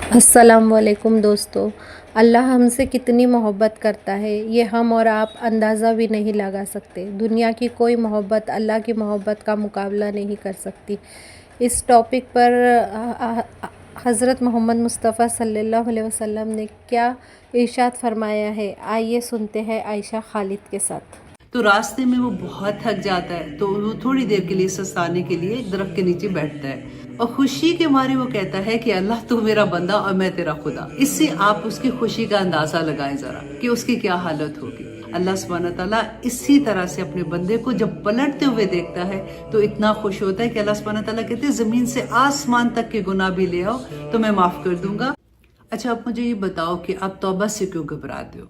अस्सलाम वालेकुम दोस्तों। अल्लाह हमसे कितनी मोहब्बत करता है ये हम और आप अंदाज़ा भी नहीं लगा सकते। दुनिया की कोई मोहब्बत अल्लाह की मोहब्बत का मुकाबला नहीं कर सकती। इस टॉपिक पर हज़रत मोहम्मद मुस्तफ़ा सल्लल्लाहु अलैहि वसल्लम ने क्या इरशाद फरमाया है, आइए सुनते हैं आयशा खालिद के साथ। तो रास्ते में वो बहुत थक जाता है तो वो थोड़ी देर के लिए सस्ताने के लिए एक दरख्त के नीचे बैठता है और खुशी के मारे वो कहता है कि अल्लाह तू मेरा बंदा और मैं तेरा खुदा। इससे आप उसकी खुशी का अंदाजा लगाएं जरा कि उसकी क्या हालत होगी। अल्लाह सुब्हानहू तआला इसी तरह से अपने बंदे को जब पलटते हुए देखता है तो इतना खुश होता है कि अल्लाह सुब्हानहू तआला कहते हैं जमीन से आसमान तक के गुनाह भी ले आओ तो मैं माफ कर दूंगा। अच्छा, आप मुझे ये बताओ कि आप तौबा से क्यों घबराते हो?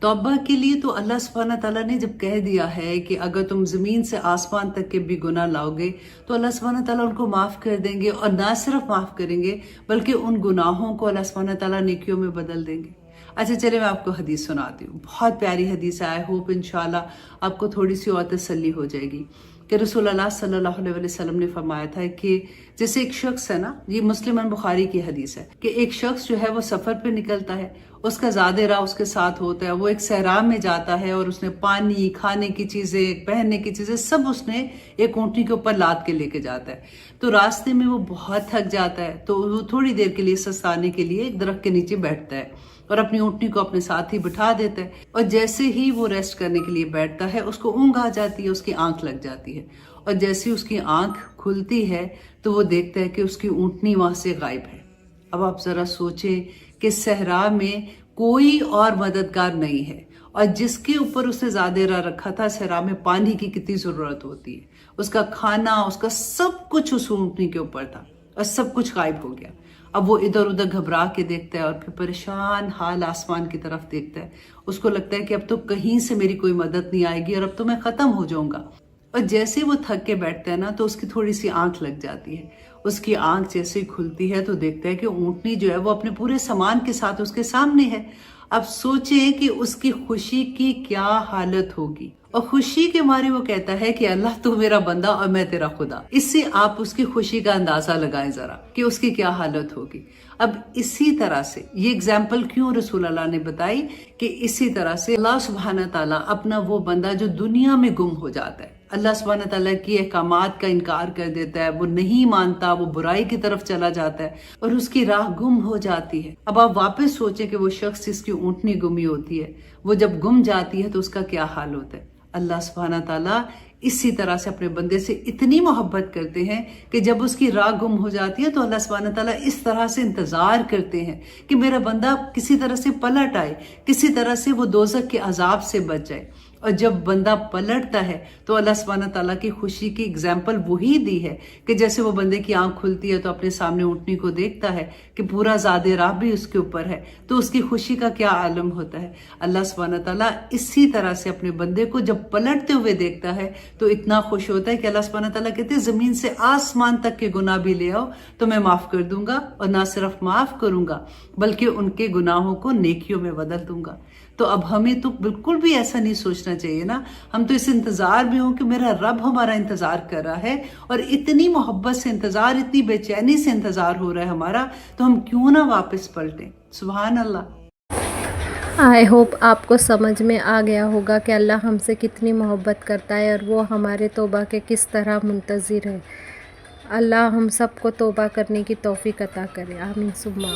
तौबा के लिए तो अल्लाह सुब्हानहू तआला ने जब कह दिया है कि अगर तुम जमीन से आसमान तक के भी गुनाह लाओगे तो अल्लाह सुब्हानहू तआला उनको माफ कर देंगे, और ना सिर्फ माफ करेंगे बल्कि उन गुनाहों को अल्लाह सुब्हानहू तआला नेकियों में बदल देंगे। अच्छा चलिए मैं आपको हदीस सुनाती हूँ, बहुत प्यारी हदीस है। आई होप इंशाल्लाह आपको थोड़ी सी और तसल्ली हो जाएगी कि रसूलुल्लाह सल्लल्लाहु अलैहि वसल्लम ने फरमाया था कि जैसे एक शख्स है ना, ये मुस्लिम और बुखारी की हदीस है कि एक शख्स जो है वो सफर पे निकलता है, उसका ज़्यादा राह उसके साथ होता है, वो एक सहरा में जाता है और उसने पानी, खाने की चीजें, पहनने की चीजें सब उसने एक ऊँटनी के ऊपर लाद के लेके जाता है। तो रास्ते में वो बहुत थक जाता है तो वो थोड़ी देर के लिए सस्ताने के लिए एक दरख्त के नीचे बैठता है और अपनी ऊँटनी को अपने साथ ही बिठा देता है। और जैसे ही वो रेस्ट करने के लिए बैठता है उसको ऊँघ आ जाती है, उसकी आंख लग जाती है, और जैसे ही उसकी आंख खुलती है तो वो देखता है कि उसकी ऊँटनी वहां से गायब है। अब आप जरा सोचें कि सहरा में कोई और मददगार नहीं है, और जिसके ऊपर उसने ज़ादेरा रखा था, सहरा में पानी की कितनी जरूरत होती है, उसका खाना, उसका सब कुछ उस ऊँटनी के ऊपर था और सब कुछ गायब हो गया। अब वो इधर उधर घबरा के देखता है और फिर परेशान हाल आसमान की तरफ देखता है। उसको लगता है कि अब तो कहीं से मेरी कोई मदद नहीं आएगी और अब तो मैं खत्म हो जाऊंगा। और जैसे वो थक के बैठता है ना तो उसकी थोड़ी सी आंख लग जाती है। उसकी आंख जैसे ही खुलती है तो देखता है कि ऊँटनी जो है वो अपने पूरे सामान के साथ उसके सामने है। अब सोचें कि उसकी खुशी की क्या हालत होगी, और खुशी के मारे वो कहता है कि अल्लाह तू मेरा बंदा और मैं तेरा खुदा। इससे आप उसकी खुशी का अंदाजा लगाएं जरा कि उसकी क्या हालत होगी। अब इसी तरह से ये एग्जाम्पल क्यों रसूल अल्लाह ने बताई कि इसी तरह से अल्लाह सुब्हानहू तआला अपना वो बंदा जो दुनिया में गुम हो जाता है, अल्लाह सुब्हानहू तआला की अहकामात का इनकार कर देता है, वो नहीं मानता, वो बुराई की तरफ चला जाता है और उसकी राह गुम हो जाती है। अब आप वापस सोचें कि वो शख्स जिसकी ऊँटनी गुमी होती है, वो जब गुम जाती है तो उसका क्या हाल होता है। अल्लाह सुब्हानहू तआला इसी तरह से अपने बंदे से इतनी मोहब्बत करते हैं कि जब उसकी राह गुम हो जाती है तो अल्लाह सुब्हानहू तआला इस तरह से इंतजार करते हैं कि मेरा बंदा किसी तरह से पलट आए, किसी तरह से वो दोज़ख के अजाब से बच जाए। और जब बंदा पलटता है तो अल्लाह सुब्हानहू तआला की खुशी की एग्जाम्पल वही दी है कि जैसे वो बंदे की आंख खुलती है तो अपने सामने ऊँटनी को देखता है कि पूरा ज़ादे राह भी उसके ऊपर है, तो उसकी खुशी का क्या आलम होता है। अल्लाह सुब्हानहू तआला इसी तरह से अपने बंदे को जब पलटते हुए देखता है तो इतना खुश होता है कि अल्लाह सुब्हानहू तआला कहते हैं जमीन से आसमान तक के गुनाह भी ले आओ तो मैं माफ कर दूंगा, और ना सिर्फ माफ करूंगा बल्कि उनके गुनाहों को नेकियों में बदल दूंगा। तो अब हमें तो बिल्कुल भी ऐसा नहीं सोचना चाहिए ना, हम तो इस इंतजार में हो कि मेरा रब हमारा इंतजार कर रहा है, और इतनी मोहब्बत से इंतजार, इतनी बेचैनी से इंतजार हो रहा है हमारा, तो हम क्यों ना वापस पलटें। सुभान अल्लाह। आई होप आपको समझ में आ गया होगा कि अल्लाह हमसे कितनी मोहब्बत करता है और वो हमारे तौबा के किस तरह मुंतज़िर है। अल्लाह हम सबको तौबा करने की तौफीक अता करे, आमीन सुम्मा।